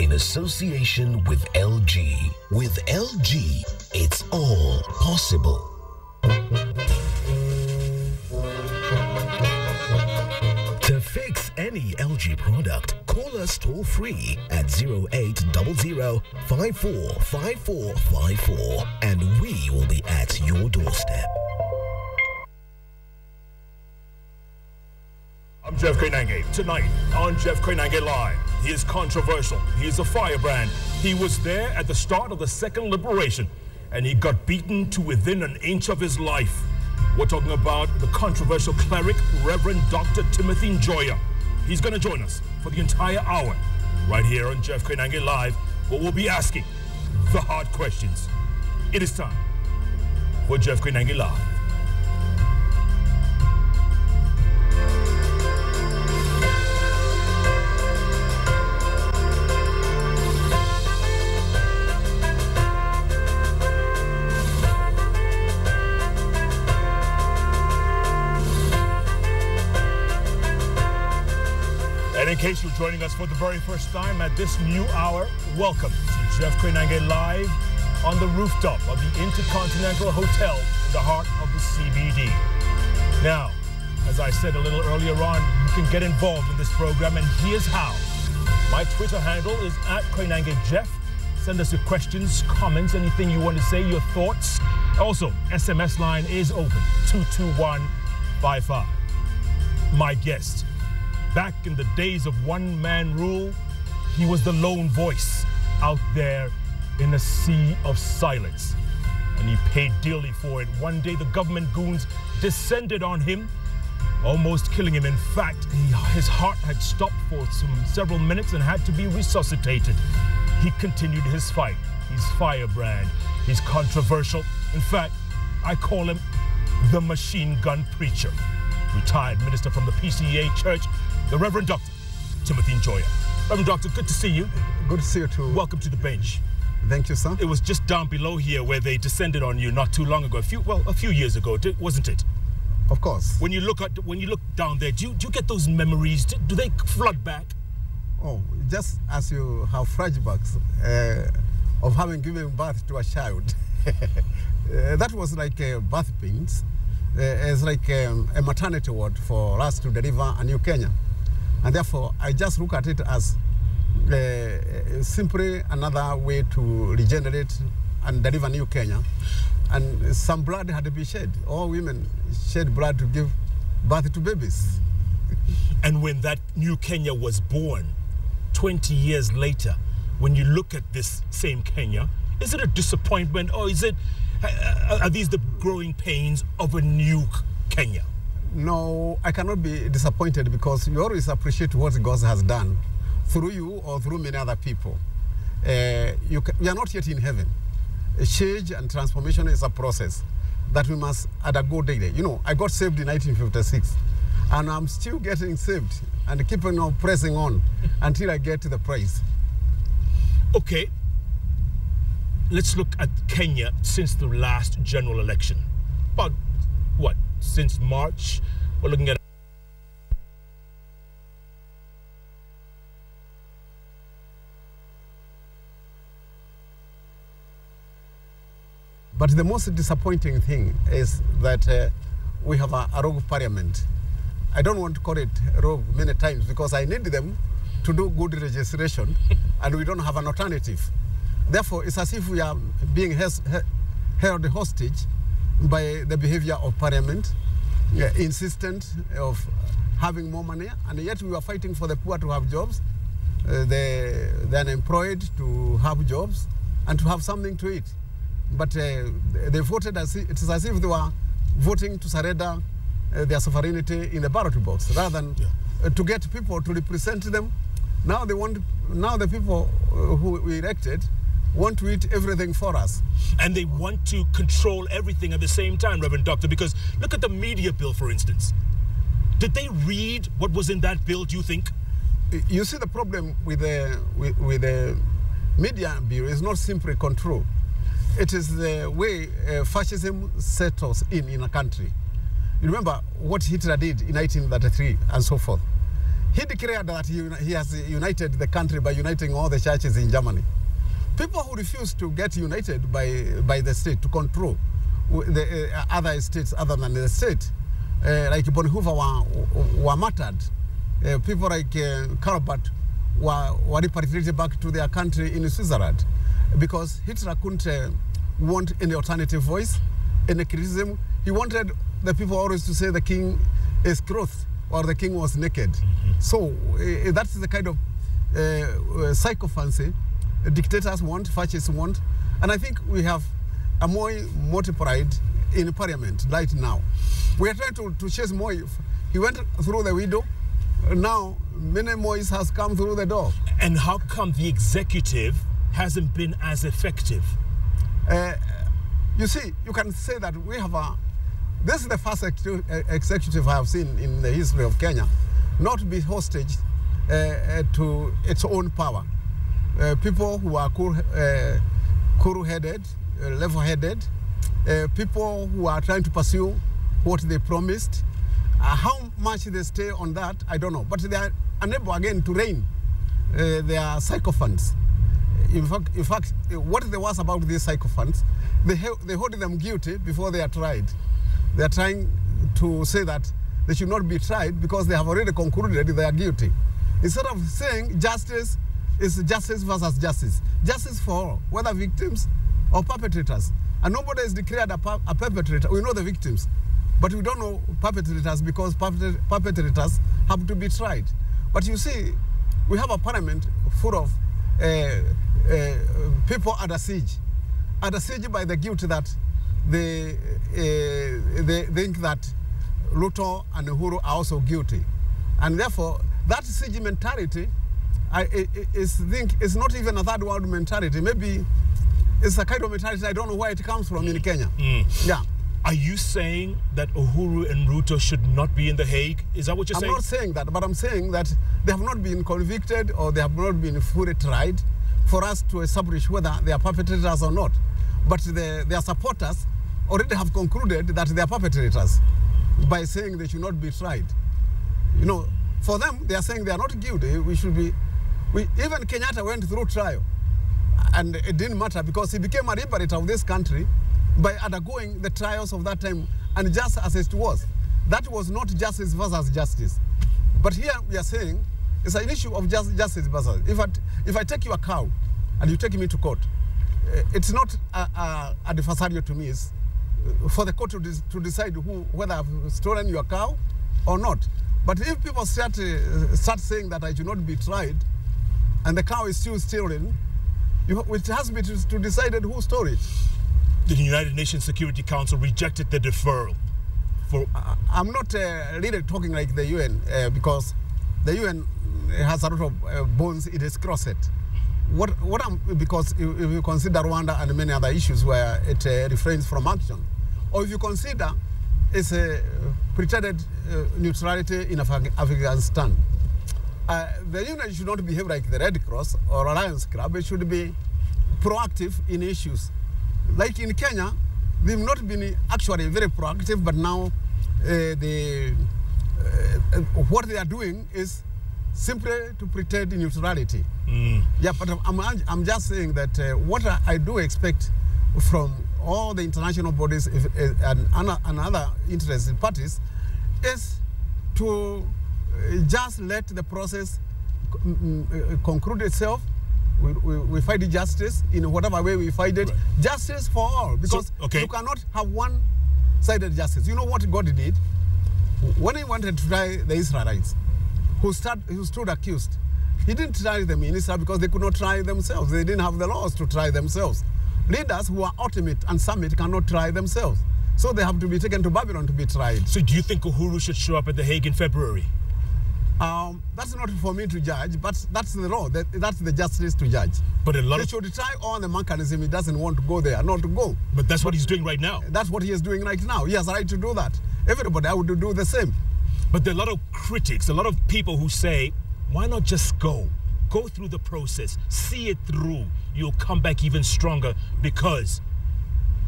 in association with LG. With LG, it's all possible. To fix any LG product, call us toll-free at 0800-545454 and we will be at your doorstep. I'm Jeff Koinange. Tonight on Jeff Koinange Live, he is controversial. He is a firebrand. He was there at the start of the Second Liberation, and he got beaten to within an inch of his life. We're talking about the controversial cleric, Reverend Dr. Timothy Njoya. He's going to join us for the entire hour right here on Jeff Koinange Live, where we'll be asking the hard questions. It is time for Jeff Koinange Live. In case you're joining us for the very first time at this new hour, welcome to Jeff Koinange Live on the rooftop of the Intercontinental Hotel in the heart of the CBD. Now, as I said a little earlier on, you can get involved in this program, and here's how. My Twitter handle is @KoinangeJeff. Send us your questions, comments, anything you want to say, your thoughts. Also, SMS line is open, 22155. My guest. Back in the days of one-man rule, he was the lone voice out there in a sea of silence. And he paid dearly for it. One day, the government goons descended on him, almost killing him. In fact, his heart had stopped for several minutes and had to be resuscitated. He continued his fight. He's firebrand. He's controversial. In fact, I call him the machine gun preacher. Retired minister from the PCA Church, the Reverend Dr. Timothy Njoya. Reverend Doctor, good to see you. Good to see you too. Welcome to the bench. Thank you, sir. It was just down below here where they descended on you not too long ago. A few years ago, wasn't it? Of course. When you look down there, do you get those memories? Do they flood back? Oh, just as you have flashbacks of having given birth to a child. That was like birth pains. It's like a maternity ward for us to deliver a new Kenya. And therefore, I just look at it as simply another way to regenerate and deliver new Kenya. And some blood had to be shed. All women shed blood to give birth to babies. And when that new Kenya was born, 20 years later, when you look at this same Kenya, is it a disappointment, or are these the growing pains of a new Kenya? No, I cannot be disappointed, because you always appreciate what God has done through you or through many other people. You are not yet in heaven. A change and transformation is a process that we must undergo daily. You know, I got saved in 1956, and I'm still getting saved and keeping on pressing on until I get to the prize. Okay. Let's look at Kenya since the last general election. About, what, since March? We're looking at... But the most disappointing thing is that we have a rogue parliament. I don't want to call it rogue many times, because I need them to do good registration, and we don't have an alternative. Therefore, it's as if we are being held hostage by the behavior of Parliament, insistent of having more money, and yet we are fighting for the poor to have jobs, the unemployed to have jobs, and to have something to eat. But they voted it is as if they were voting to surrender their sovereignty in the ballot box, rather than to get people to represent them. Now the people who we elected want to eat everything for us. And they want to control everything at the same time, Reverend Doctor, because look at the media bill, for instance. Did they read what was in that bill, do you think? You see, the problem with the media bill is not simply control. It is the way fascism settles in a country. You remember what Hitler did in 1933 and so forth. He declared that he has united the country by uniting all the churches in Germany. People who refuse to get united by the state to control the other states other than the state, like Bonhoeffer were martyred. People like Karlbert were repatriated back to their country in Switzerland because Hitler couldn't want any alternative voice, any criticism. He wanted the people always to say the king is clothed or the king was naked. So that's the kind of psychophancy dictators want, fascists want. And I think we have a Moi multiplied in parliament right now. We are trying to chase Moi. He went through the window. Now many Mois has come through the door. And how come the executive hasn't been as effective? You see, you can say that we have this is the first executive I have seen in the history of Kenya not be hostage to its own power. People who are cool-headed, level-headed, people who are trying to pursue what they promised. How much they stay on that, I don't know. But they are unable again to rein their sycophants. In fact, what there was about these sycophants, they hold them guilty before they are tried. They are trying to say that they should not be tried because they have already concluded they are guilty. Instead of saying justice is justice versus justice. Justice for all, whether victims or perpetrators. And nobody is declared a perpetrator. We know the victims, but we don't know perpetrators because perpetrators have to be tried. But you see, we have a parliament full of people under siege by the guilt that they think that Ruto and Uhuru are also guilty. And therefore, that siege mentality, I think it's not even a third world mentality. Maybe it's a kind of mentality I don't know where it comes from in Kenya. Yeah. Are you saying that Uhuru and Ruto should not be in The Hague? Is that what you're saying? I'm not saying that, but I'm saying that they have not been convicted or they have not been fully tried for us to establish whether they are perpetrators or not. But their supporters already have concluded that they are perpetrators by saying they should not be tried. You know, for them, they are saying they are not guilty. We should be. Even Kenyatta went through trial, and it didn't matter because he became a liberator of this country by undergoing the trials of that time, and just as it was. That was not justice versus justice. But here we are saying it's an issue of justice versus. If I take your cow and you take me to court, it's not adversarial to me. It's for the court to decide whether I've stolen your cow or not. But if people start saying that I should not be tried, and the cow is still stolen, it has to be to decided who stole it. The United Nations Security Council rejected the deferral. I'm not really talking like the UN because the UN has a lot of bones in its closet. Because if you consider Rwanda and many other issues where it refrains from action, or if you consider its pretended neutrality in Afghanistan, the UN should not behave like the Red Cross or Alliance Club. It should be proactive in issues. Like in Kenya, they've not been actually very proactive, but now what they are doing is simply to pretend neutrality. Yeah, but I'm just saying that what I do expect from all the international bodies and other interested parties is to just let the process conclude itself. We fight justice in whatever way we fight it. Right. Justice for all, because you cannot have one-sided justice. You know what God did? When he wanted to try the Israelites, who stood accused, he didn't try them in Israel because they could not try themselves. They didn't have the laws to try themselves. Leaders who are ultimate and summit cannot try themselves. So they have to be taken to Babylon to be tried. So do you think Uhuru should show up at The Hague in February? That's not for me to judge, but that's the law. That's the justice to judge. But he should try all the mechanism. He doesn't want to go there, not to go. But that's what he's doing right now. That's what he is doing right now. He has a right to do that. Everybody would do the same. But there are a lot of critics, a lot of people who say, why not just go? Go through the process, see it through. You'll come back even stronger because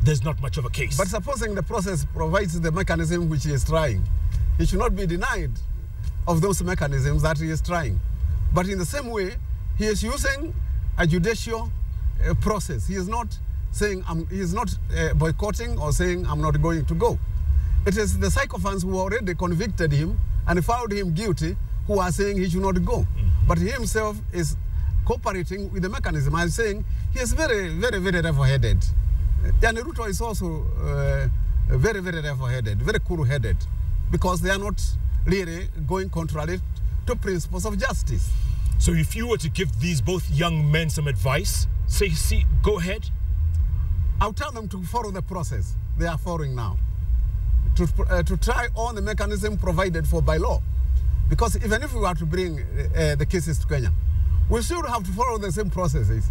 there's not much of a case. But supposing the process provides the mechanism which he is trying, he should not be denied of those mechanisms that he is trying. But in the same way, he is using a judicial process. He is not saying, he is not boycotting or saying, I'm not going to go. It is the sycophants who already convicted him and found him guilty who are saying he should not go. But he himself is cooperating with the mechanism. I'm saying he is very, very, very level-headed. And Ruto is also very, very level-headed, very cool-headed, because they are not really going contrary to principles of justice. So if you were to give these both young men some advice, say, see, go ahead? I'll tell them to follow the process they are following now, to try all the mechanism provided for by law. Because even if we were to bring the cases to Kenya, we still have to follow the same processes.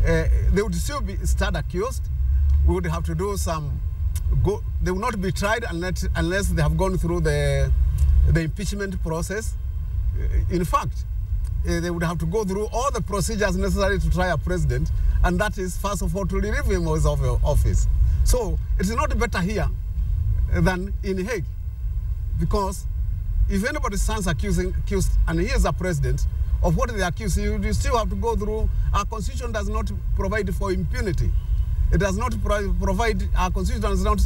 They would still be start accused. We would have to do some, they will not be tried unless they have gone through the impeachment process. In fact, they would have to go through all the procedures necessary to try a president, and that is, first of all, to relieve him of his office. So it is not better here than in Hague, because if anybody stands accused and he is a president of what they accuse, you still have to go through. Our constitution does not provide for impunity. It does not provide, our constitution does not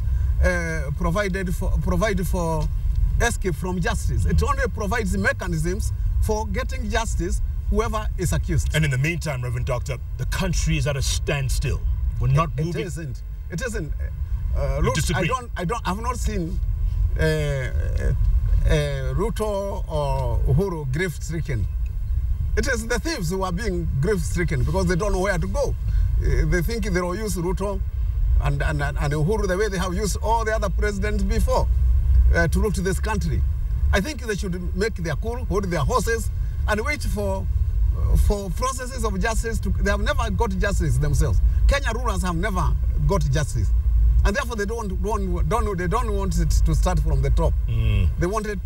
provide for escape from justice. It only provides mechanisms for getting justice whoever is accused. And in the meantime, Reverend Doctor, the country is at a standstill. We're not moving. It isn't. It isn't. Look, I've not seen Ruto or Uhuru grief-stricken. It is the thieves who are being grief-stricken because they don't know where to go. They think they will use Ruto and Uhuru the way they have used all the other presidents before to rule to this country. I think they should make their cool, hold their horses, and wait for processes of justice. They have never got justice themselves. Kenya rulers have never got justice, and therefore they don't want it to start from the top. They want it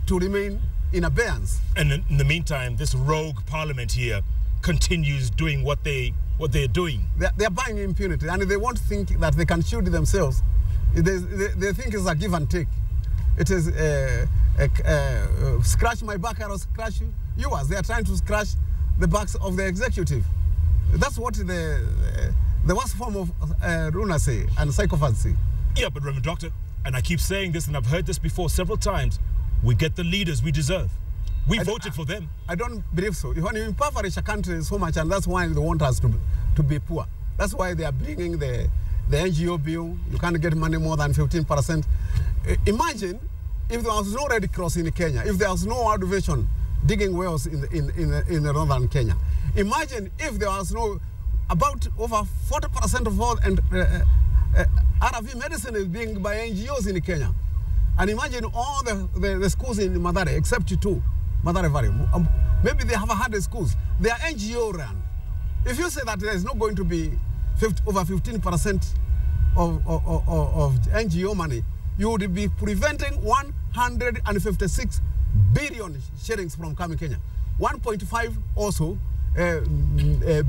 to remain in abeyance. And in the meantime, this rogue parliament here continues doing what they're doing. They are buying impunity, and they won't think that they can shield themselves. They think it's a give and take. It is scratch my back, I'll scratch yours. They are trying to scratch the backs of the executive. That's what the worst form of lunacy and psychopathy. Yeah, but Reverend Doctor, and I keep saying this, and I've heard this before several times, we get the leaders we deserve. We voted for them. I don't believe so. When you impoverish a country so much, and that's why they want us to be poor. That's why they are bringing the NGO bill. You can't get money more than 15%. Imagine if there was no Red Cross in Kenya, if there was no World Vision digging wells in northern Kenya. Imagine if there was no, about over 40% of all RV medicine is being by NGOs in Kenya. And imagine all the schools in Mathare, except two, Mathare Valley. Maybe they have 100 schools. They are NGO run. If you say that there is not going to be over 15% of NGO money, you would be preventing 156 billion shillings from coming Kenya. 1.5 also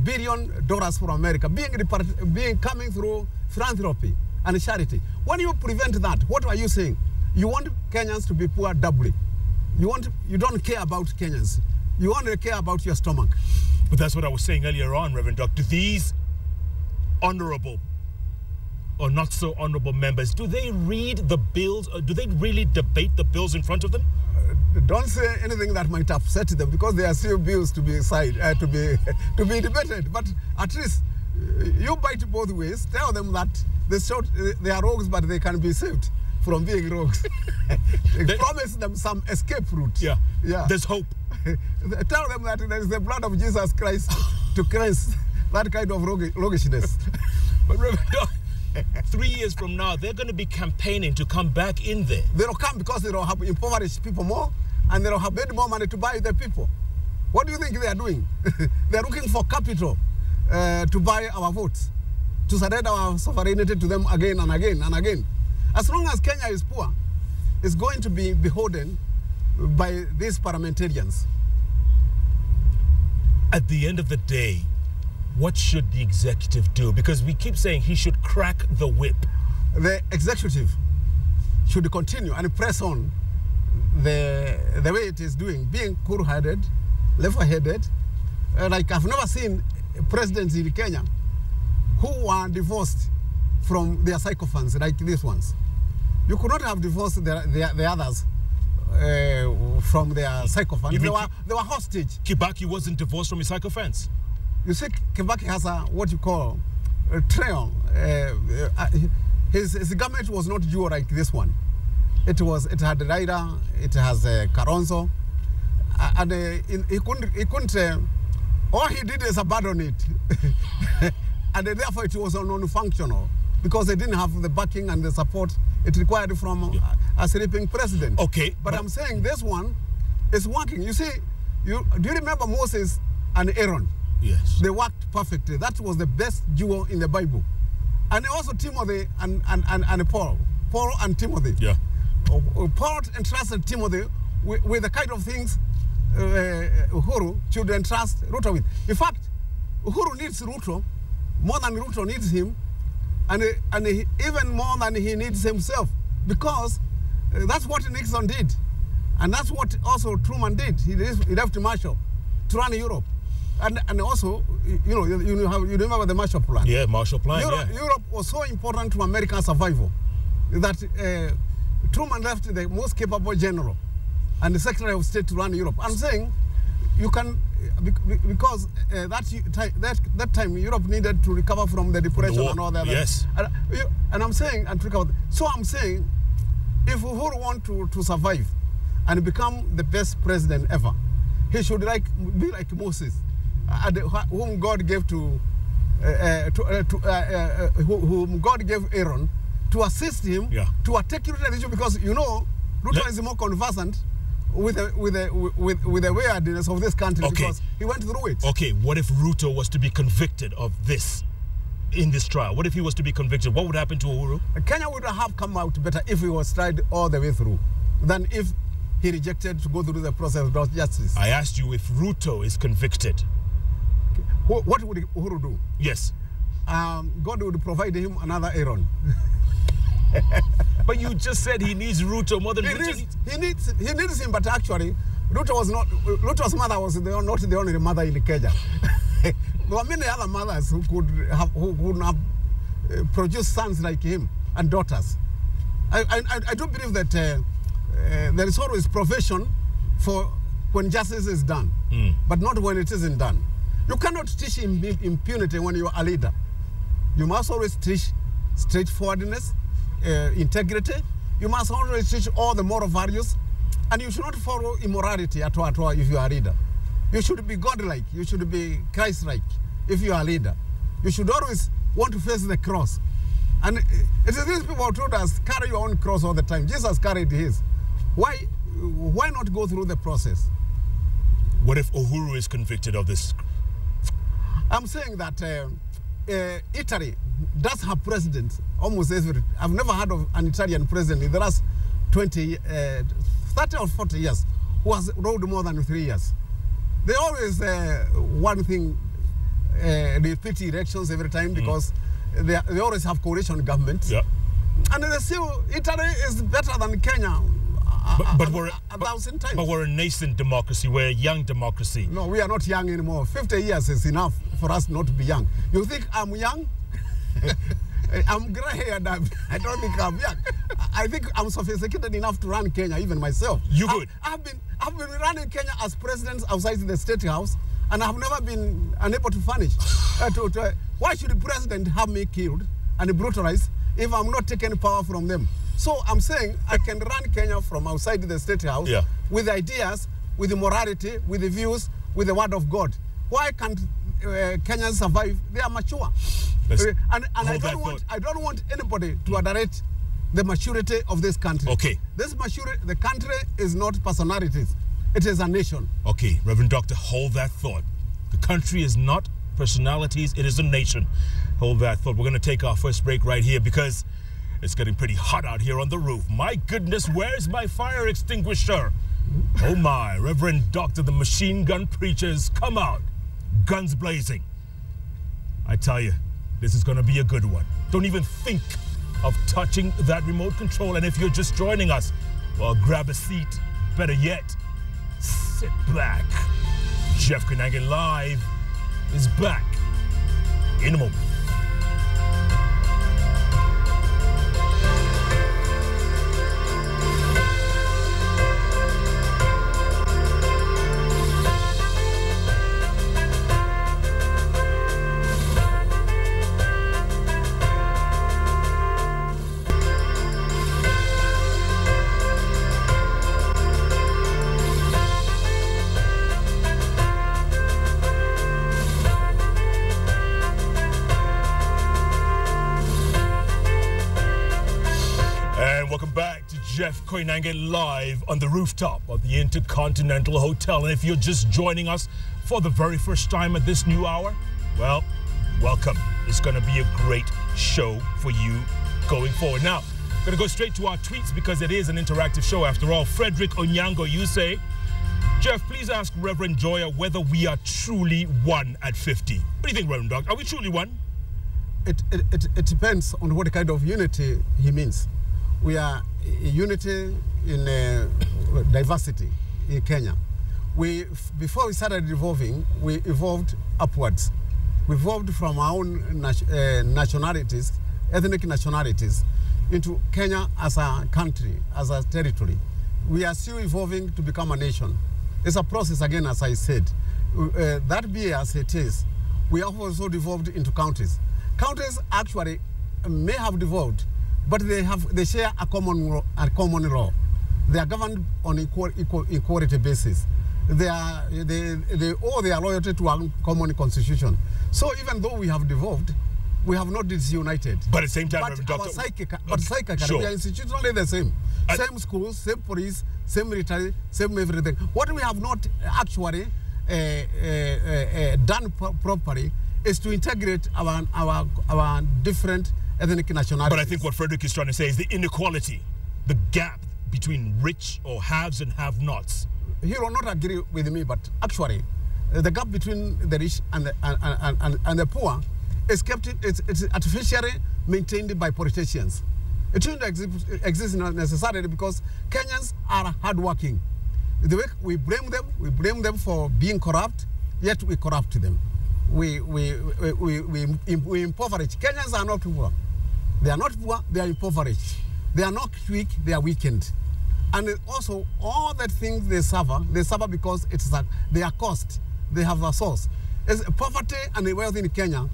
billion dollars from America being coming through philanthropy and charity. When you prevent that, what are you saying? You want Kenyans to be poor doubly. You don't care about Kenyans. You only care about your stomach. But that's what I was saying earlier on, Reverend Doctor. These honorable or not so honorable members, do they read the bills, or do they really debate the bills in front of them? Don't say anything that might upset them, because there are still bills to be debated. But at least you bite both ways. Tell them that they are rogues, but they can be saved from being rogues. Promise them some escape route. Yeah. There's hope. Tell them that there is the blood of Jesus Christ to cleanse that kind of roguishness. But Reverend, 3 years from now, they're going to be campaigning to come back in there. They will come because they don't have impoverished people more, and they don't have made more money to buy the people. What do you think they are doing? They are looking for capital to buy our votes, to surrender our sovereignty to them again and again and again. As long as Kenya is poor, it's going to be beholden by these parliamentarians. At the end of the day, what should the executive do? Because we keep saying he should crack the whip. The executive should continue and press on the way it is doing, being cool-headed, level-headed, like I've never seen presidents in Kenya who are divorced from their sycophants like these ones. You could not have divorced the others from their sycophants. They were hostage. Kibaki wasn't divorced from his sycophants. You see, Kibaki has what you call a trail. His government was not dual like this one. It had Raila, it has Karonzo, and he couldn't. All he did is abandon it, and therefore it was non-functional because they didn't have the backing and the support it required from a sleeping president. Okay, but I'm saying this one is working. You see, do you remember Moses and Aaron? Yes. They worked perfectly. That was the best duo in the Bible. And also Timothy and Paul. Paul and Timothy. Yeah. Paul entrusted Timothy with the kind of things Uhuru should entrust Ruto with. In fact, Uhuru needs Ruto more than Ruto needs him, and even more than he needs himself, because that's what Nixon did, and that's what also Truman did. He left Marshall to run Europe, and also you remember the Marshall Plan. Yeah, Marshall Plan. Europe was so important to American survival that Truman left the most capable general and the Secretary of State to run Europe. I'm saying you can, because that time Europe needed to recover from the depression and all that. Yes. And I'm saying, so I'm saying, if Uhuru want to survive and become the best president ever, he should be like Moses, whom God gave whom God gave Aaron to assist him to articulate the issue, because Ruto is more conversant with the weirdness of this country because he went through it. Okay, what if Ruto was to be convicted of this in this trial? What if he was to be convicted? What would happen to Uhuru? Kenya would have come out better if he was tried all the way through than if he rejected to go through the process of justice. I asked you if Ruto is convicted. Okay. What would Uhuru do? Yes. God would provide him another Aaron. But you just said he needs Ruto more than he needs him, but actually Ruto's mother was not the only mother in Kenya. There were many other mothers who could have produced sons like him and daughters. I do believe that there is always provision for when justice is done, but not when it isn't done. You cannot teach impunity when you are a leader. You must always teach straightforwardness, integrity. You must always teach all the moral values, and you should not follow immorality at all if you are a leader. You should be godlike. You should be Christ-like if you are a leader. You should always want to face the cross. And it is these people who told us, carry your own cross all the time. Jesus carried his. Why not go through the process? What if Uhuru is convicted of this? I'm saying that Italy does have presidents almost every. I've never heard of an Italian president in the last 30 or 40 years who has ruled more than 3 years. They always one thing, they repeat elections every time because they always have coalition government. Yeah. And they still, Italy is better than Kenya. But we're a nascent democracy. We're a young democracy. No, we are not young anymore. 50 years is enough for us not to be young. You think I'm young? I'm gray-haired. I don't think I'm young. I think I'm sophisticated enough to run Kenya, even myself. You could. I've been running Kenya as president outside the State House, and I've never been unable to furnish. Why should the president have me killed and brutalized if I'm not taking power from them? So I'm saying I can run Kenya from outside the State House with ideas, with the morality, with the views, with the word of God. Why can't Kenyans survive? They are mature. And I don't want anybody to underrate the maturity of this country. Okay. The country is not personalities. It is a nation. Okay, Reverend Doctor, hold that thought. The country is not personalities, it is a nation. Hold that thought. We're going to take our first break right here because it's getting pretty hot out here on the roof. My goodness, where's my fire extinguisher? Oh my, Reverend Doctor, the machine gun preachers, come out. Guns blazing. I tell you, this is going to be a good one. Don't even think of touching that remote control. And if you're just joining us, well, grab a seat better yet, sit back. Jeff Koinange Live is back in a moment. Welcome back to Jeff Koinange Live on the rooftop of the Intercontinental Hotel. And if you're just joining us for the very first time at this new hour, well, welcome. It's going to be a great show for you going forward. Now, I'm going to go straight to our tweets because it is an interactive show after all. Frederick Onyango, you say, Jeff, please ask Reverend Njoya whether we are truly one at 50. What do you think, Reverend Doc? Are we truly one? It depends on what kind of unity he means. We are unity in diversity in Kenya. Before we started evolving, we evolved upwards. We evolved from our own nationalities, ethnic nationalities, into Kenya as a country, as a territory. We are still evolving to become a nation. It's a process, again, as I said. That be as it is, we have also devolved into counties. Counties actually may have devolved, but they share a common law. They are governed on equality basis. They owe their loyalty to our common constitution. So even though we have devolved, we have not disunited. But at the same time, psychically, we are institutionally the same. Same schools, same police, same military, same everything. What we have not actually done properly is to integrate our different ethnic nationalities. But I think what Frederick is trying to say is the inequality, the gap between rich or haves and have-nots. He will not agree with me, but actually, the gap between the rich and the poor is it's artificially maintained by politicians. It shouldn't exist necessarily because Kenyans are hardworking. The way we blame them for being corrupt, yet we corrupt them. We impoverish. Kenyans are not poor. They are not poor, they are impoverished. They are not weak, they are weakened. And also, all the things they suffer because they are cost. They have a source. Poverty and the wealth in Kenya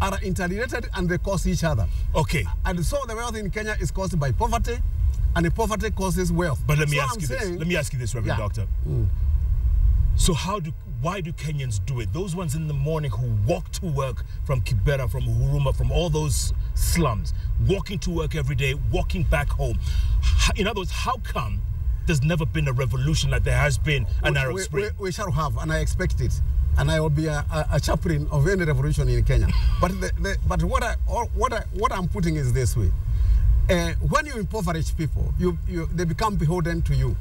are interrelated and they cause each other. Okay. And so the wealth in Kenya is caused by poverty, and the poverty causes wealth. But let me ask you this, Reverend Doctor. So why do Kenyans do it? Those ones in the morning who walk to work from Kibera, from Huruma, from all those slums, walking to work every day, walking back home. In other words, how come there's never been a revolution like there has been an Arab Spring? We shall have, and I expect it. And I will be a chaplain of any revolution in Kenya. But what I'm putting is this way. When you impoverish people, they become beholden to you.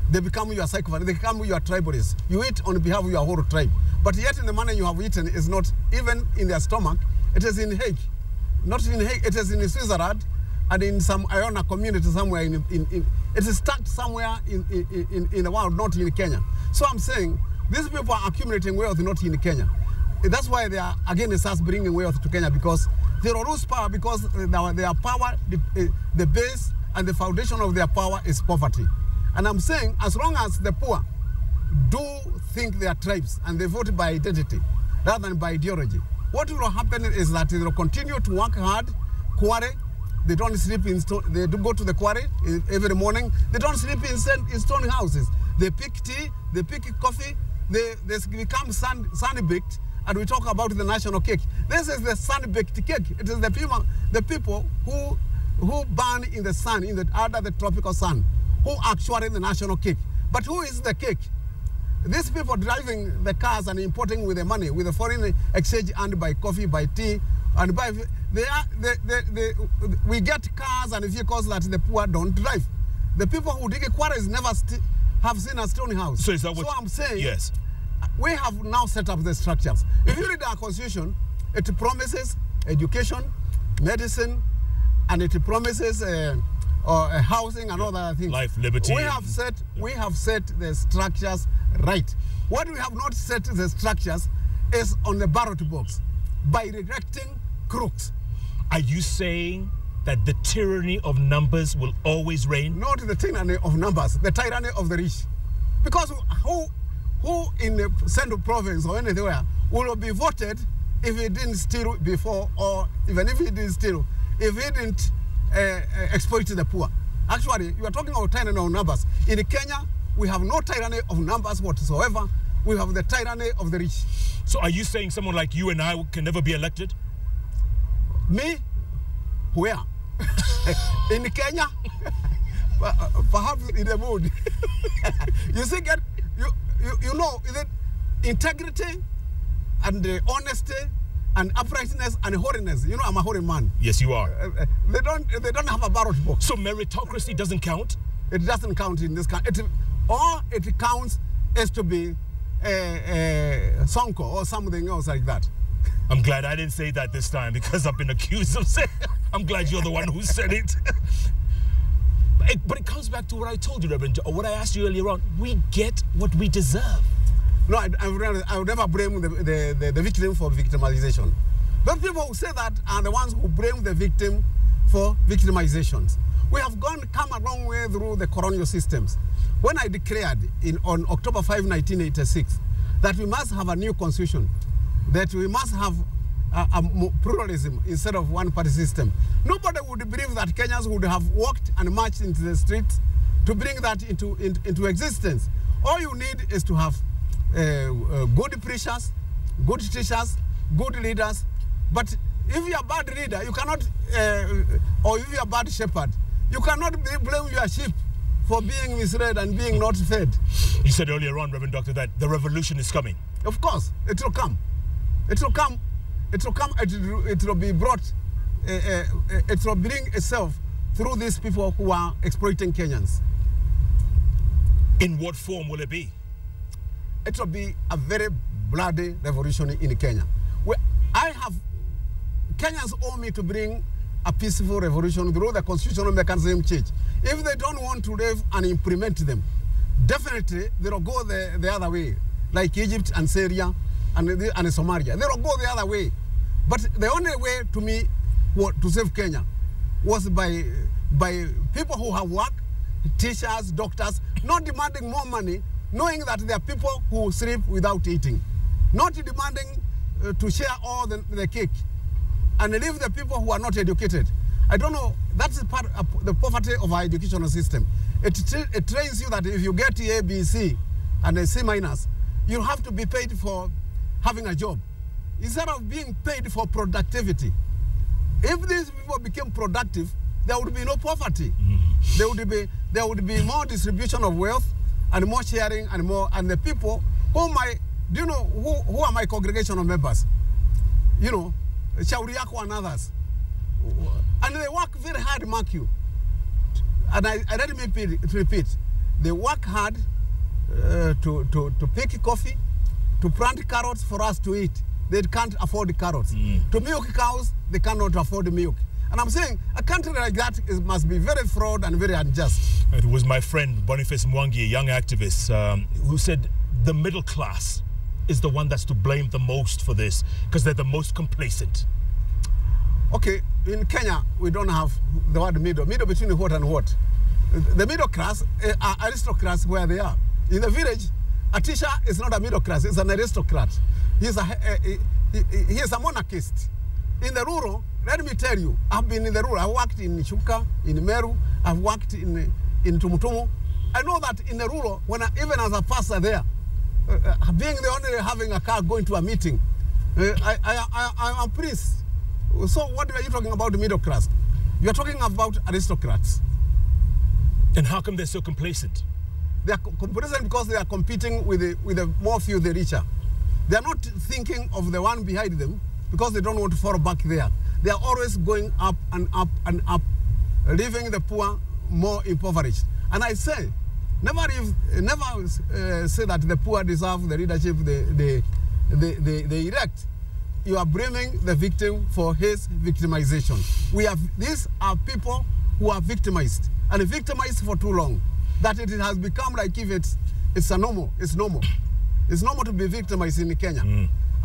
They become your psychopaths, they become your tribalists. You eat on behalf of your whole tribe. But yet in the money you have eaten is not even in their stomach, it is in Hague. Not in Hague, it is in Switzerland and in some Iona community somewhere. It is stuck somewhere in the world, not in Kenya. So I'm saying, these people are accumulating wealth not in Kenya. That's why they are against us bringing wealth to Kenya, because they lose power, because their power, the base and the foundation of their power is poverty. And I'm saying, as long as the poor do think they are tribes and they vote by identity rather than by ideology, what will happen is that they will continue to work hard, quarry. They don't sleep they do go to the quarry every morning. They don't sleep in stone houses. They pick tea, they pick coffee, they become sun-baked, and we talk about the national cake. This is the sun-baked cake. It is the people who burn in the sun, under the tropical sun, who actually the national cake. But who is the cake? These people driving the cars and importing with the money, with the foreign exchange earned by coffee, by tea, and by we get cars and vehicles that the poor don't drive. The people who dig quarries never have seen a stone house. So is that what? So I'm saying, yes, we have now set up the structures. If you read our constitution, it promises education, medicine, and it promises housing and other things. Life, liberty. We have set the structures right. What we have not set the structures is on the ballot box by rejecting crooks. Are you saying that the tyranny of numbers will always reign? Not the tyranny of numbers, the tyranny of the rich. Because who in the central province or anywhere will be voted if he didn't steal before, or even if he didn't steal, if he didn't exploit the poor? Actually, you are talking about tyranny of numbers. In Kenya, we have no tyranny of numbers whatsoever. We have the tyranny of the rich. So are you saying someone like you and I can never be elected? Me? Where? In Kenya? Perhaps in the mood. You see, you know, is it integrity and honesty and uprightness and holiness? You know, I'm a holy man. Yes, you are. They don't have a ballot box. So meritocracy doesn't count? It doesn't count in this country. All it counts is to be Sonko or something else like that. I'm glad I didn't say that this time, because I've been accused of saying. I'm glad you're the one who said it. But it comes back to what I told you, Reverend, or what I asked you earlier on. We get what we deserve. No, I would never blame the victim for victimization. Those people who say that are the ones who blame the victim for victimizations. We have come a long way through the colonial systems. When I declared on October 5, 1986, that we must have a new constitution, that we must have a pluralism instead of one-party system, nobody would believe that Kenyans would have walked and marched into the streets to bring that into existence. All you need is to have good preachers, good teachers, good leaders. But if you're a bad leader, you cannot, or if you're a bad shepherd, you cannot blame your sheep for being misled and being not fed. You said earlier on, Reverend Doctor, that the revolution is coming. Of course, it will come. It will come. It will come. It will be brought. It will bring itself through these people who are exploiting Kenyans. In what form will it be? It will be a very bloody revolution in Kenya. Kenyans owe me to bring a peaceful revolution through the constitutional mechanism change. If they don't want to live and implement them, definitely they will go the other way, like Egypt and Syria and Somalia. They will go the other way. But the only way to me to save Kenya was by people who have work, teachers, doctors, not demanding more money, knowing that there are people who sleep without eating, not demanding to share all the cake, and leave the people who are not educated. I don't know, that's part of the poverty of our educational system. It trains you that if you get A, B, C, and a C minus, you have to be paid for having a job, instead of being paid for productivity. If these people became productive, there would be no poverty. There would be more distribution of wealth and more sharing and the people do you know who are my congregational members? You know, Shauri Yako and others. And they work very hard, mark you. And let me repeat. They work hard to pick coffee, to plant carrots for us to eat. They can't afford carrots. To milk cows, they cannot afford milk. And I'm saying a country like that must be very fraud and very unjust. It was my friend Boniface Mwangi, a young activist, who said the middle class is the one that's to blame the most for this, because they're the most complacent. Okay, in Kenya, we don't have the word middle. Middle between what and what? The middle class are aristocrats where they are. In the village, a teacher is not a middle class, it's an aristocrat. He is a monarchist. In the rural, let me tell you, I've been in the rural. I worked in Shuka, in Meru, I've worked in Tumutumu. I know that in the rural, even as a pastor there, being the only having a car going to a meeting, I'm a priest. So what are you talking about the middle class? You're talking about aristocrats. And how come they're so complacent? They are complacent because they are competing with the more few, the richer. They are not thinking of the one behind them because they don't want to fall back there. They are always going up and up and up, leaving the poor more impoverished. And I say, never say that the poor deserve the leadership they elect. You are blaming the victim for his victimization. These are people who are victimized, and victimized for too long, that it has become like if it's normal. It's normal. It's normal to be victimized in Kenya.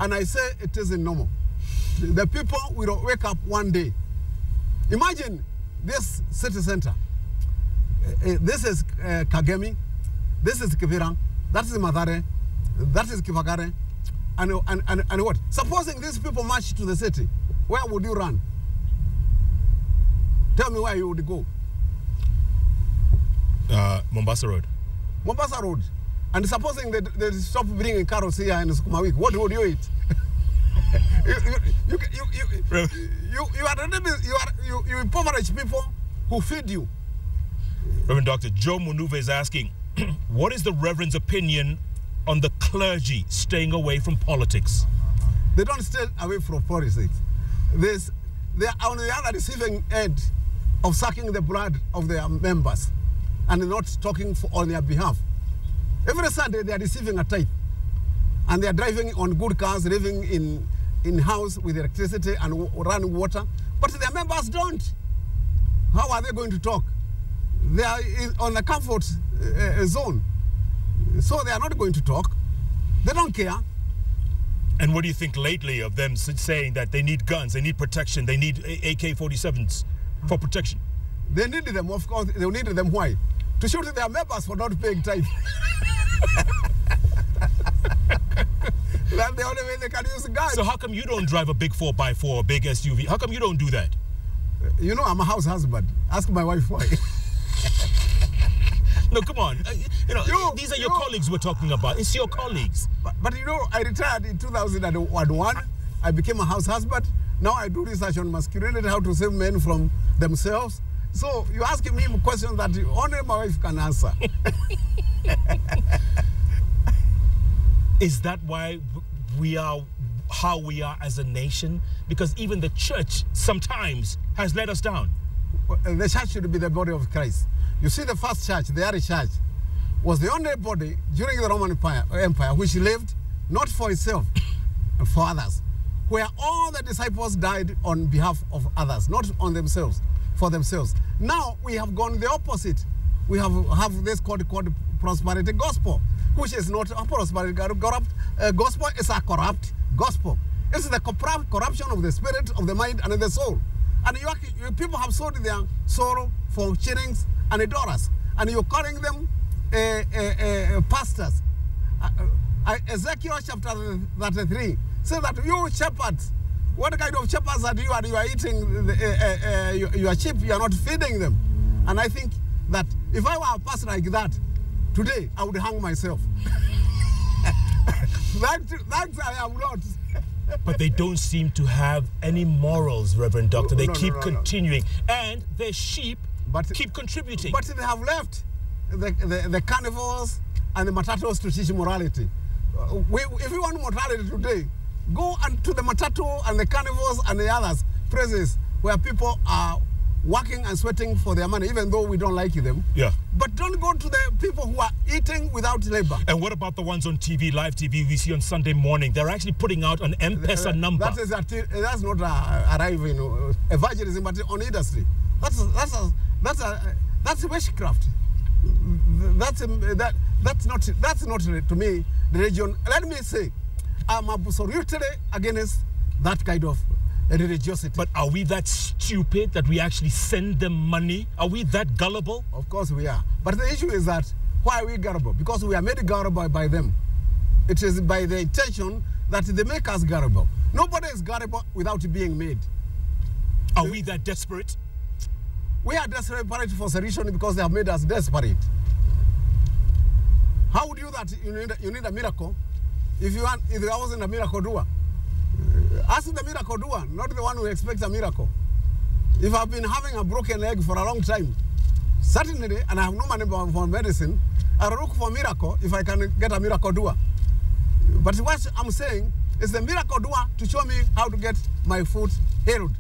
And I say it isn't normal. The people will wake up one day. Imagine this city center. This is Kagemi. This is Kibirang. That is Madare. That is Kivagare. And what? Supposing these people march to the city, where would you run? Tell me where you would go. Mombasa Road. Mombasa Road. And supposing they stop bringing carrots here in Sukuma Week, what would you eat? You impoverish people who feed you. Reverend Dr. Joe Munuva is asking, what is the Reverend's opinion on the clergy staying away from politics? They don't stay away from politics. They are on the other receiving end of sucking the blood of their members and not talking on their behalf. Every Sunday they are receiving a tithe, and they are driving on good cars, living in house with electricity and running water, but their members don't. How are they going to talk? They are on a comfort zone, so they are not going to talk. They don't care. And what do you think lately of them saying that they need guns, they need protection, they need AK-47s for protection? They need them, of course. They need them. Why? To shoot their members for not paying tithe. That's the only way they can use guns. So how come you don't drive a big 4x4, a big SUV? How come you don't do that? You know, I'm a house husband. Ask my wife why. No, come on. These are your colleagues we're talking about. It's your colleagues. But you know, I retired in 2001. I became a house husband. Now I do research on masculinity, how to save men from themselves. So you're asking me questions that only my wife can answer. Is that why we are how we are as a nation? Because even the church sometimes has let us down. The church should be the body of Christ. You see, the first church, the early church, was the only body during the Roman Empire which lived not for itself, but for others, where all the disciples died on behalf of others, not on themselves, for themselves. Now we have gone the opposite. We have this called prosperity gospel, which is not a prosperity gospel, it's a corrupt gospel. It's the corruption of the spirit, of the mind, and of the soul. And people have sold their soul for shillings and dollars, and you're calling them pastors. Ezekiel chapter 33 says that you shepherds, what kind of shepherds are you? You are eating your sheep, you are not feeding them. And I think that if I were a pastor like that, today I would hang myself. That I am not. But they don't seem to have any morals, Reverend Doctor. They keep continuing. And their sheep keep contributing. But they have left the carnivores and the matatos to teach morality. If you want morality today, go to the matato and the carnivores and the others places where people are working and sweating for their money, even though we don't like them. Yeah. But don't go to the people who are eating without labor. And what about the ones on TV, live TV, we see on Sunday morning? They're actually putting out an M-Pesa number. That's not arriving evangelism, but on industry. That's witchcraft. That's not to me the religion. Let me say, I'm absolutely against that kind of religiosity. But are we that stupid that we actually send them money? Are we that gullible? Of course we are. But the issue is that, why are we gullible? Because we are made gullible by them. It is by the intention that they make us gullible. Nobody is gullible without being made. Are we that desperate? We are desperate for solution because they have made us desperate. How would you that you need a miracle if there wasn't a miracle doer? Ask the miracle doer, not the one who expects a miracle. If I've been having a broken leg for a long time, certainly, and I have no money for medicine, I'll look for a miracle if I can get a miracle doer. But what I'm saying is the miracle doer to show me how to get my foot healed,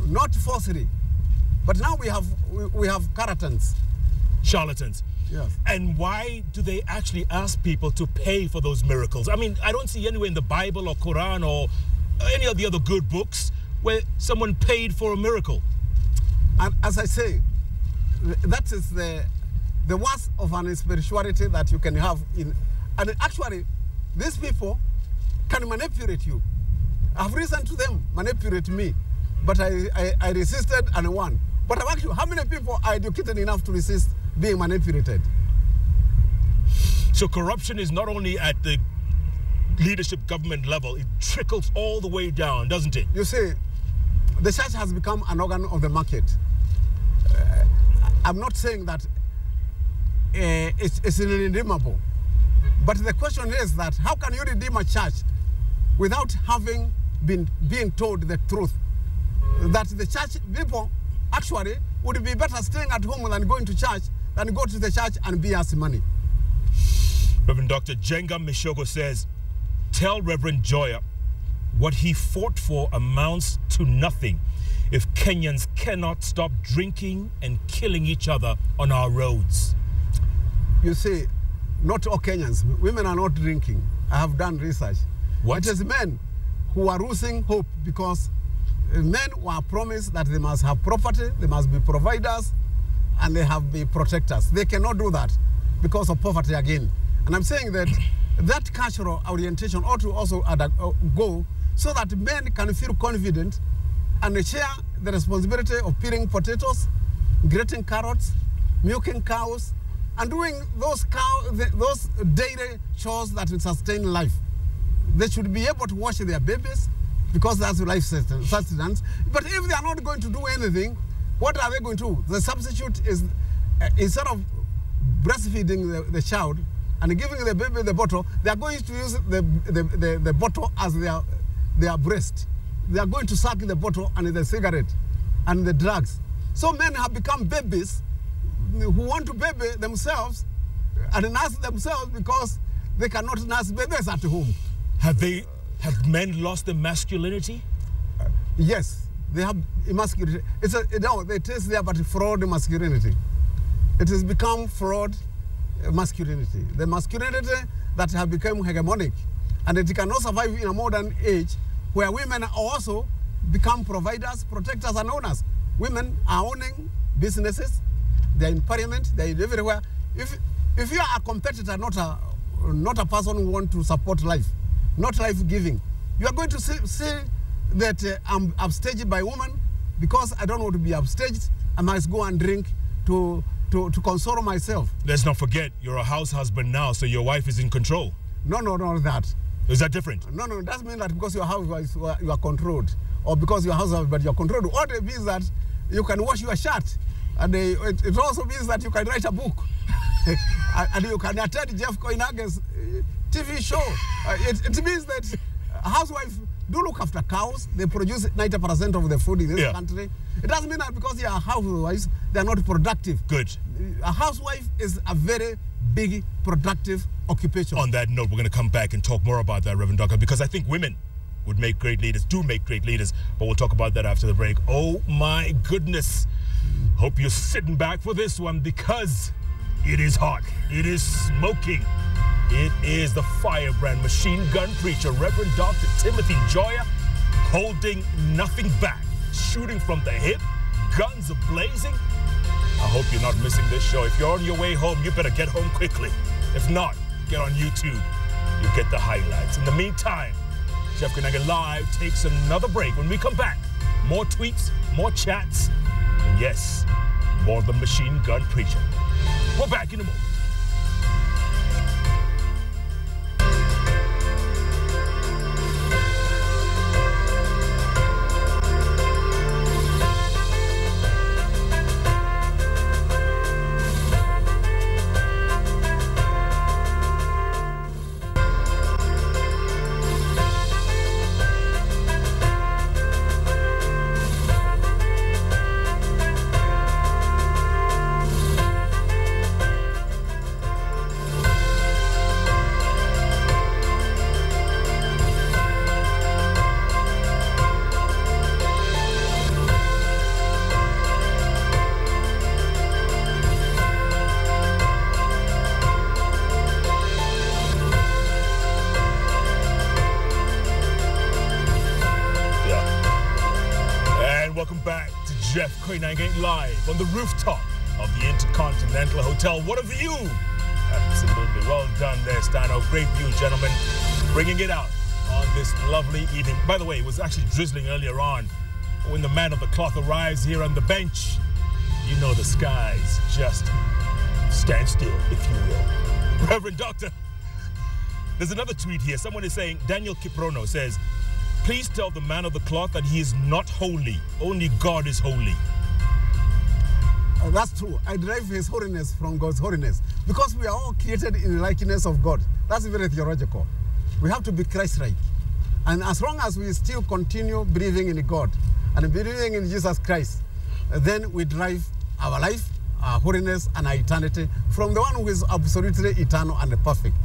not falsely. But now we have charlatans. Charlatans. Yes. And why do they actually ask people to pay for those miracles? I mean, I don't see anywhere in the Bible or Quran or any of the other good books where someone paid for a miracle. And as I say, that is the worst of an spirituality that you can have in. And actually, these people can manipulate you. I've listened to them manipulate me, but I resisted and won. But actually, how many people are educated enough to resist being manipulated? So corruption is not only at the leadership government level, it trickles all the way down, doesn't it? You see, the church has become an organ of the market. I'm not saying that it's irredeemable, but the question is that how can you redeem a church without having been being told the truth? That the church people actually would be better staying at home than going to church than go to the church and be asked money. Reverend Dr. Jenga Mishogo says, tell Reverend Njoya what he fought for amounts to nothing if Kenyans cannot stop drinking and killing each other on our roads. You see, not all Kenyans. Women are not drinking. I have done research. What? It is men who are losing hope because men were promised that they must have property, they must be providers, and they have be protectors. They cannot do that because of poverty again. And I'm saying that that cultural orientation ought to also go so that men can feel confident and share the responsibility of peeling potatoes, grating carrots, milking cows, and doing those daily chores that will sustain life. They should be able to wash their babies because that's life sustenance. But if they are not going to do anything, what are they going to do? The substitute is, instead of breastfeeding the child and giving the baby the bottle, they are going to use the bottle as their breast. They are going to suck the bottle and the cigarette and the drugs. So men have become babies who want to baby themselves and nurse themselves because they cannot nurse babies at home. Have men lost their masculinity? Yes, they have masculinity. It is there, but fraud masculinity. It has become fraud masculinity. The masculinity that have become hegemonic, and it cannot survive in a modern age where women also become providers, protectors, and owners. Women are owning businesses. They're in parliament. They're everywhere. If you are a competitor, not a person who wants to support life, not life giving, you are going to see that I'm upstaged by women because I don't want to be upstaged. I must go and drink to console myself. Let's not forget, you're a house husband now, so your wife is in control. No, that. Is that different? No, it doesn't mean that because your housewife you are controlled, or because your housewife but you're controlled. What it means that you can wash your shirt, and it also means that you can write a book, and you can attend Jeff Koinange's TV show. It means that a housewife do look after cows. They produce 90% of the food in this country. It doesn't mean that because they are housewives, they are not productive. Good. A housewife is a very big, productive occupation. On that note, we're going to come back and talk more about that, Reverend Doctor, because I think women would make great leaders, do make great leaders, but we'll talk about that after the break. Oh my goodness. Hope you're sitting back for this one because it is hot. It is smoking. It is the firebrand machine gun preacher, Reverend Dr. Timothy Njoya, holding nothing back, shooting from the hip, guns a-blazing. I hope you're not missing this show. If you're on your way home, you better get home quickly. If not, get on YouTube. You get the highlights. In the meantime, Jeff Koinange Live takes another break. When we come back, more tweets, more chats, and yes, more of the machine gun preacher. We're back in a moment. Jeff Koinange Live on the rooftop of the Intercontinental Hotel. What a view! Absolutely. Well done there, Stano. Great view, gentlemen. Bringing it out on this lovely evening. By the way, it was actually drizzling earlier on. When the man of the cloth arrives here on the bench, you know the skies just stand still, if you will. Reverend Doctor, there's another tweet here. Someone is saying, Daniel Kiprono says, please tell the man of the cloth that he is not holy. Only God is holy. That's true. I derive his holiness from God's holiness because we are all created in the likeness of God. That's very theological. We have to be Christ-like. And as long as we still continue believing in God and believing in Jesus Christ, then we derive our life, our holiness, and our eternity from the one who is absolutely eternal and perfect.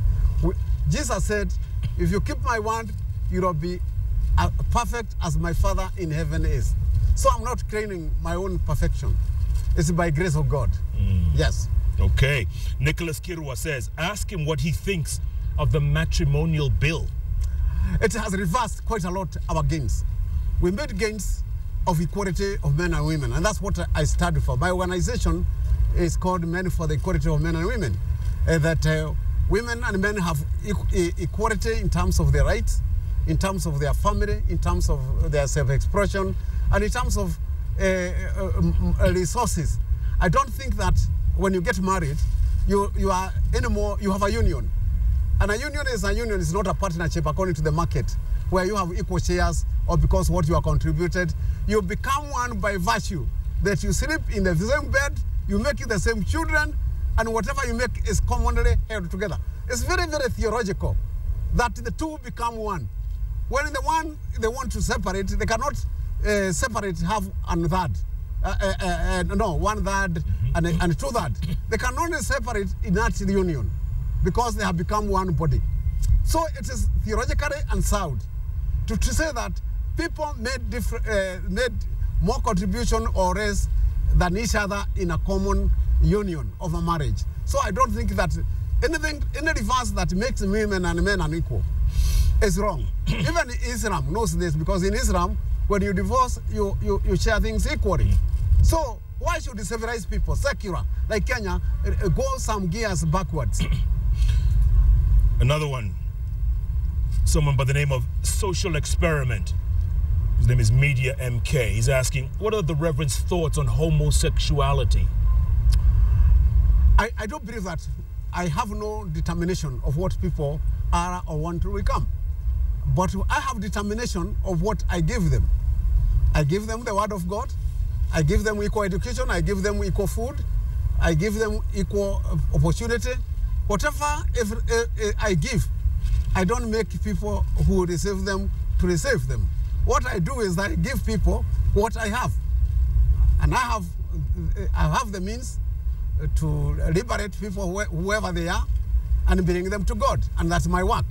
Jesus said, if you keep my word, you will be perfect as my Father in heaven is. So I'm not claiming my own perfection. It's by grace of God. Yes. Okay. Nicholas Kirwa says, ask him what he thinks of the matrimonial bill. It has reversed quite a lot our gains. We made gains of equality of men and women, and that's what I started for. My organization is called Men for the Equality of Men and Women. Women and men have equality in terms of their rights, in terms of their family, in terms of their self-expression, and in terms of resources. I don't think that when you get married, you have a union. And a union is a union, it's not a partnership according to the market, where you have equal shares or because what you have contributed. You become one by virtue that you sleep in the same bed, you make the same children, and whatever you make is commonly held together. It's very, very theological that the two become one. When the one they want to separate, they cannot separate half and third. No, one third and two third. They can only separate in that union because they have become one body. So it is theologically unsound to say that people made more contribution or less than each other in a common union of a marriage. So I don't think that any reverse that makes women and men unequal is wrong. Even Islam knows this, because in Islam, when you divorce, you share things equally. So why should the civilized people, secular, like Kenya, go some gears backwards? Another one. Someone by the name of Social Experiment. His name is Media MK. He's asking, what are the Reverend's thoughts on homosexuality? I don't believe that. I have no determination of what people are or want to become. But I have determination of what I give them. I give them the word of God. I give them equal education. I give them equal food. I give them equal opportunity. Whatever I give, I don't make people who receive them to receive them. What I do is that I give people what I have. And I have the means to liberate people whoever they are and bring them to God. And that's my work.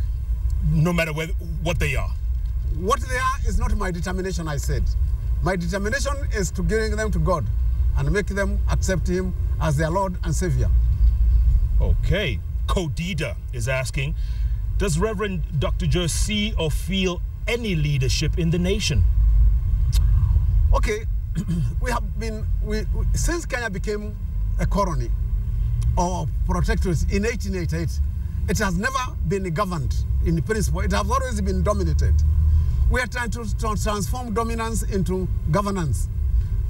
No matter what they are? What they are is not my determination, I said. My determination is to bring them to God and make them accept Him as their Lord and Savior. Okay. Kodida is asking, does Reverend Dr. Joe see or feel any leadership in the nation? Okay. We have been, since Kenya became a colony or protectorate in 1888, it has never been governed in principle. It has always been dominated. We are trying to transform dominance into governance.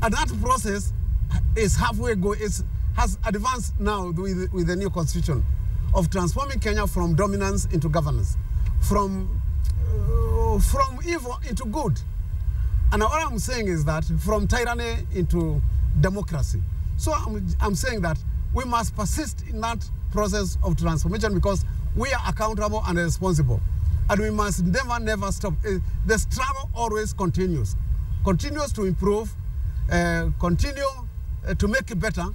And that process is halfway has advanced now with the new constitution of transforming Kenya from dominance into governance, from evil into good. And all I'm saying is that from tyranny into democracy. So I'm saying that we must persist in that process of transformation because we are accountable and responsible. And we must never stop. The struggle always continues to improve, continue to make it better.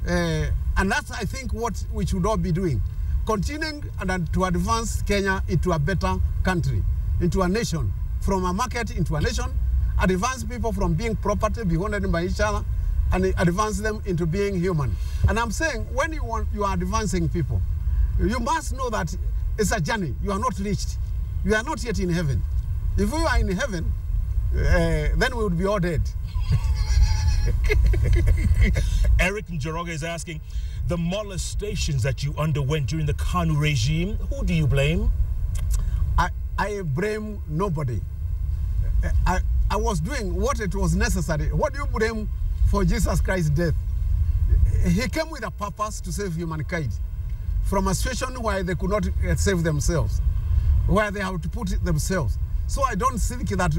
And that's, I think, what we should all be doing. Continuing and to advance Kenya into a better country, into a nation, from a market into a nation, advance people from being property, be owned by each other, and advance them into being human. And I'm saying, when you are advancing people, you must know that it's a journey. You are not reached. You are not yet in heaven. If we are in heaven, then we would be all dead. Eric Njoya is asking, the molestations that you underwent during the Kanu regime, who do you blame? I blame nobody. I was doing what it was necessary. What do you blame for Jesus Christ's death? He came with a purpose to save humankind from a situation where they could not save themselves, where they have to put it themselves. So I don't think that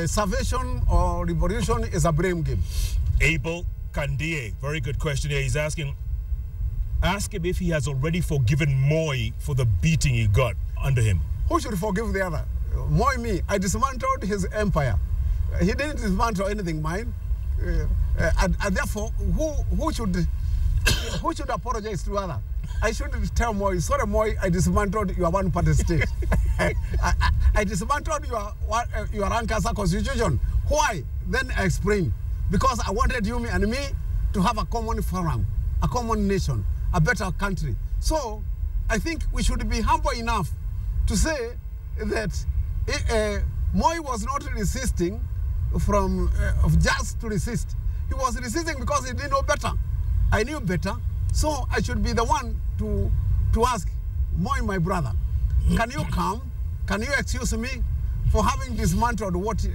salvation or revolution is a blame game. Abel Kandie, very good question here. He's asking, ask him if he has already forgiven Moi for the beating he got under him. Who should forgive the other? Moi, me. I dismantled his empire. He didn't dismantle anything mine. And therefore, who should apologize to other? I shouldn't tell Moi, sorry Moi, I dismantled your one-party state. I dismantled your Ankasa constitution. Why? Then I explain. Because I wanted you and me to have a common forum, a common nation, a better country. So I think we should be humble enough to say that Moi was not resisting from just to resist. He was resisting because he didn't know better. I knew better, so I should be the one to ask Moi, my brother, can you come? Can you excuse me for having dismantled what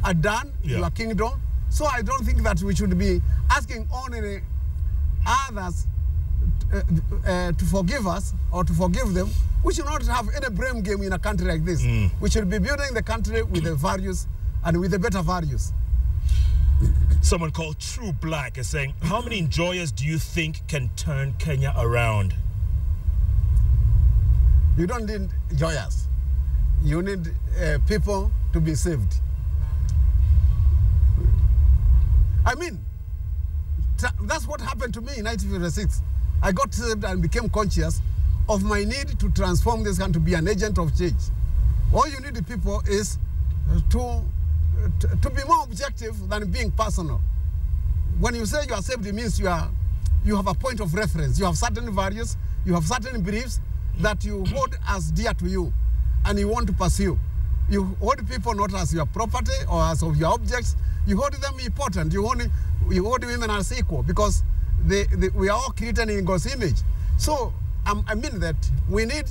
I've done, your kingdom? So I don't think that we should be asking only others to forgive us or to forgive them. We should not have any blame game in a country like this. We should be building the country with the values and with the better values. Someone called True Black is saying, how many Njoyas do you think can turn Kenya around? You don't need Njoyas. You need people to be saved. I mean, that's what happened to me in 1956. I got saved and became conscious of my need to transform this country to be an agent of change. All you need people is to be more objective than being personal. When you say you are saved, it means you have a point of reference. You have certain values, you have certain beliefs that you hold as dear to you and you want to pursue. You hold people not as your property or as of your objects. You hold them important. You hold women as equal because we are all created in God's image. So I mean that we need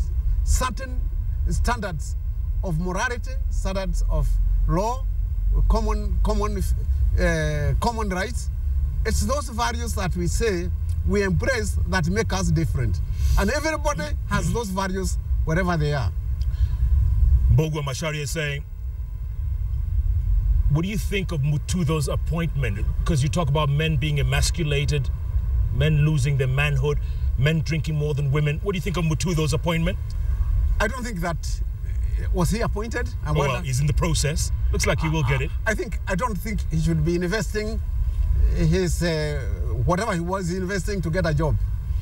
certain standards of morality, standards of law, common rights. It's those values that we say we embrace that make us different. And everybody has those values wherever they are. Bogwa Mashari is saying, what do you think of Mutudo's appointment? Because you talk about men being emasculated, men losing their manhood, men drinking more than women. What do you think of Mutudo's appointment? I don't think that... Was he appointed? Well, he's in the process. Looks like he will get it. I don't think he should be investing his... whatever he was investing to get a job.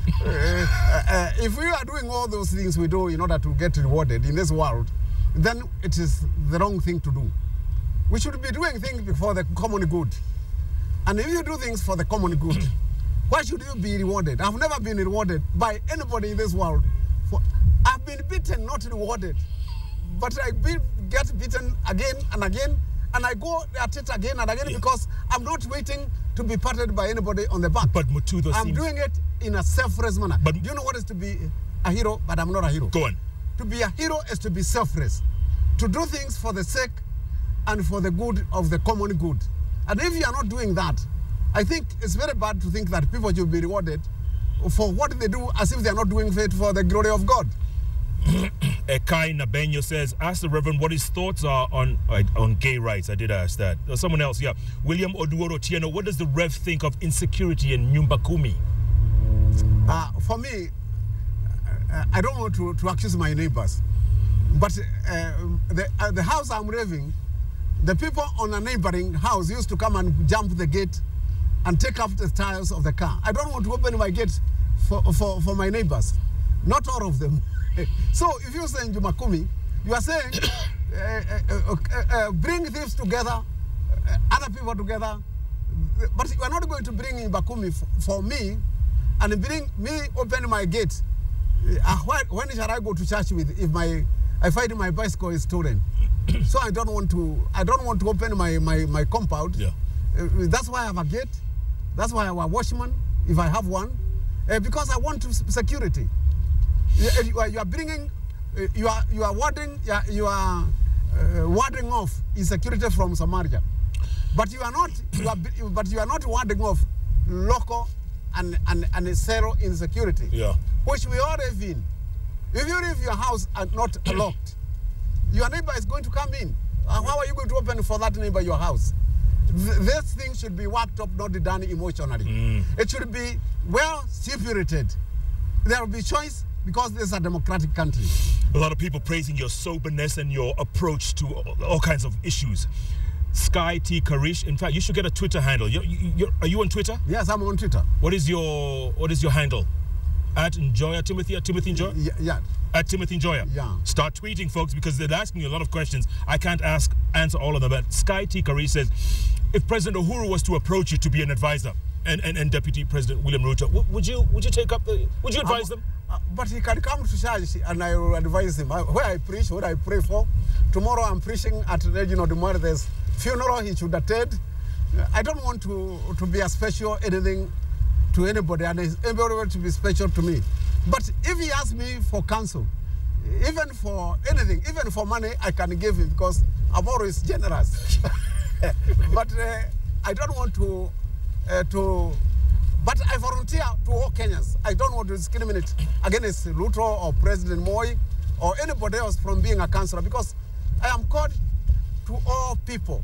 If we are doing all those things we do in order to get rewarded in this world, then it is the wrong thing to do. We should be doing things for the common good. And if you do things for the common good, why should you be rewarded? I've never been rewarded by anybody in this world. I've been beaten, not rewarded. But I get beaten again and again, and I go at it again and again because I'm not waiting to be patted by anybody on the back. But Mutudo I'm doing it in a selfless manner. But do you know what is to be a hero? But I'm not a hero. Go on. To be a hero is to be selfless, to do things for the sake and for the good of the common good. And if you are not doing that, I think it's very bad to think that people should be rewarded for what they do as if they are not doing it for the glory of God. Ekai Nabenyo says, ask the Reverend what his thoughts are on gay rights. I did ask that. Someone else, yeah. William Oduoro Tieno, what does the Rev think of insecurity in Nyumba Kumi? For me, I don't want to accuse my neighbors, but the house I'm living, the people on a neighboring house used to come and jump the gate and take off the tires of the car. I don't want to open my gate for my neighbors, not all of them. So if you say in Nyumba Kumi, you are saying bring thieves together, other people together, but you are not going to bring Nyumba Kumi for me and bring me open my gate. When shall I go to church with if I find my bicycle is stolen? So I don't want to open my compound. Yeah. That's why I have a gate. That's why I have a watchman, if I have one, because I want security. You are bringing, you are warding off insecurity from Somalia, but you are not warding off local and zero insecurity. Yeah. Which we all live in. Even if your house are not locked, your neighbor is going to come in. How are you going to open for that neighbor your house? This thing should be worked up, not done emotionally. It should be well stipulated. There will be choice because this is a democratic country. A lot of people praising your soberness and your approach to all kinds of issues. Sky T. Karish. In fact, you should get a Twitter handle. Are you on Twitter? Yes, I'm on Twitter. What is your handle? At Njoya, Timothy? At Timothy Njoya? Yeah. At Timothy Njoya? Yeah. Start tweeting, folks, because they're asking you a lot of questions. I can't answer all of them. But Sky T. Karish says, if President Uhuru was to approach you to be an advisor and Deputy President William Ruto, would you advise them? But he can come to church and I will advise him. Where I preach, what I pray for. Tomorrow I'm preaching at the mother's funeral. He should attend. I don't want to be a special anything to anybody, and everybody to be special to me. But if he asks me for counsel, even for anything, even for money, I can give him because I'm always generous. But I don't want to. But I volunteer to all Kenyans. I don't want to discriminate against Ruto or President Moi or anybody else from being a councillor because I am called to all people.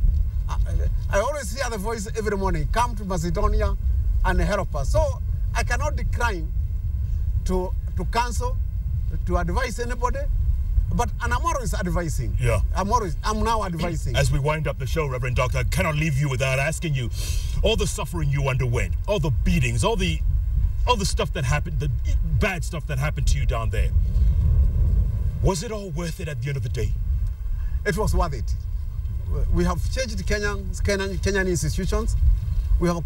I always hear the voice every morning, come to Macedonia and help us. So I cannot decline to counsel, to advise anybody, but and I'm always advising. Yeah. I'm now advising. As we wind up the show, Reverend Doctor, I cannot leave you without asking you, all the suffering you underwent, all the beatings, all the stuff that happened, the bad stuff that happened to you down there, was it all worth it at the end of the day? It was worth it. We have changed Kenyan institutions. We have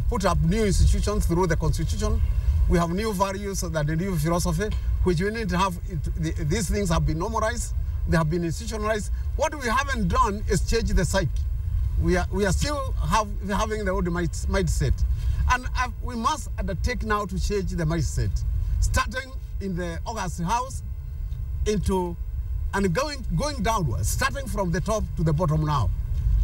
put up new institutions through the Constitution. We have new values and a new philosophy, which we need to have. These things have been normalized. They have been institutionalized. What we haven't done is change the psyche. We are still having the old mindset. And we must undertake now to change the mindset, starting in the August House and going downwards, starting from the top to the bottom now.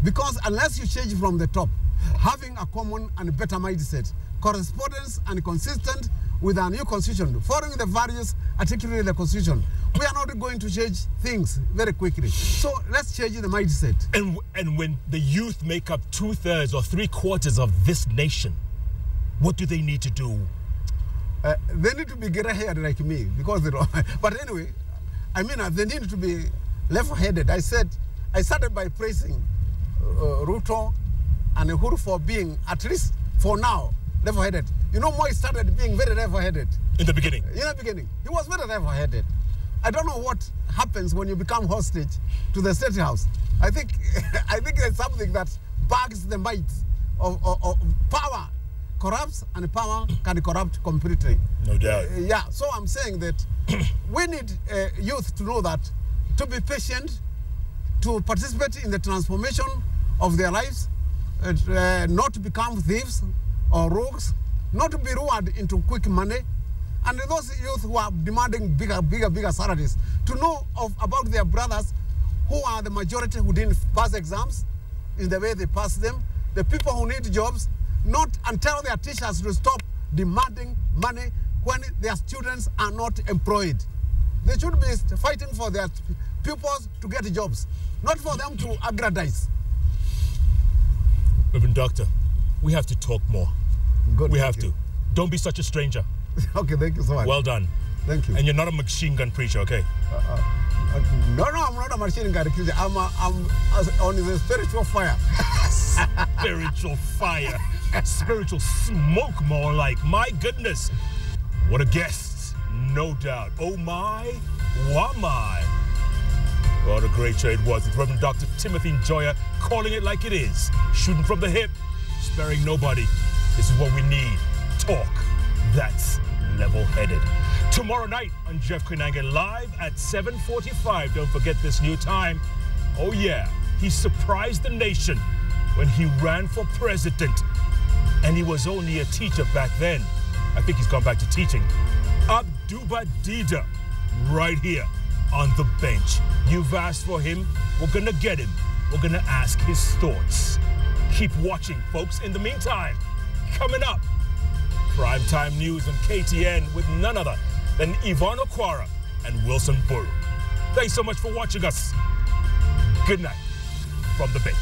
Because unless you change from the top, having a common and better mindset, correspondence and consistent with our new constitution, following the values articulated in the constitution, we are not going to change things very quickly. So let's change the mindset. And when the youth make up 2/3 or 3/4 of this nation, what do they need to do? They need to be gray-haired like me, because they don't. But anyway, I mean, they need to be level-headed. I started by praising Ruto and Uhuru for being, at least for now, level-headed. You know, Moi started being very level-headed. In the beginning? In the beginning. He was very level-headed. I don't know what happens when you become hostage to the State House. I think there's something that bugs the might of power. Corrupts, and power can corrupt completely. No doubt. Yeah, so I'm saying that we need youth to know that, to be patient, to participate in the transformation of their lives, not to become thieves or rogues, not to be lured into quick money, and those youth who are demanding bigger salaries, to know about their brothers who are the majority who didn't pass exams in the way they passed them, the people who need jobs, not and tell their teachers to stop demanding money when their students are not employed. They should be fighting for their pupils to get jobs, not for them to aggrandize. Reverend Doctor, we have to talk more. Good, we have to. Don't be such a stranger. Okay, thank you so much. Well done. Thank you. And you're not a machine gun preacher, okay? No, I'm not a machine gun preacher. I'm on the spiritual fire. Spiritual fire. Spiritual smoke, more like. My goodness. What a guest. No doubt. Oh my, why my. What a great show it was. It's Reverend Dr. Timothy Njoya calling it like it is. Shooting from the hip, sparing nobody. This is what we need. Talk that's level-headed. Tomorrow night on Jeff Koinange live at 7:45. Don't forget this new time Oh yeah, he surprised the nation when he ran for president. And he was only a teacher back then. I think he's gone back to teaching. Abduba Dida, right here on the bench. You've asked for him, we're gonna get him. We're gonna ask his thoughts. Keep watching, folks. In the meantime, coming up, primetime news on KTN with none other than Yvonne Okwara and Wilson Buru. Thanks so much for watching us. Good night from the bench.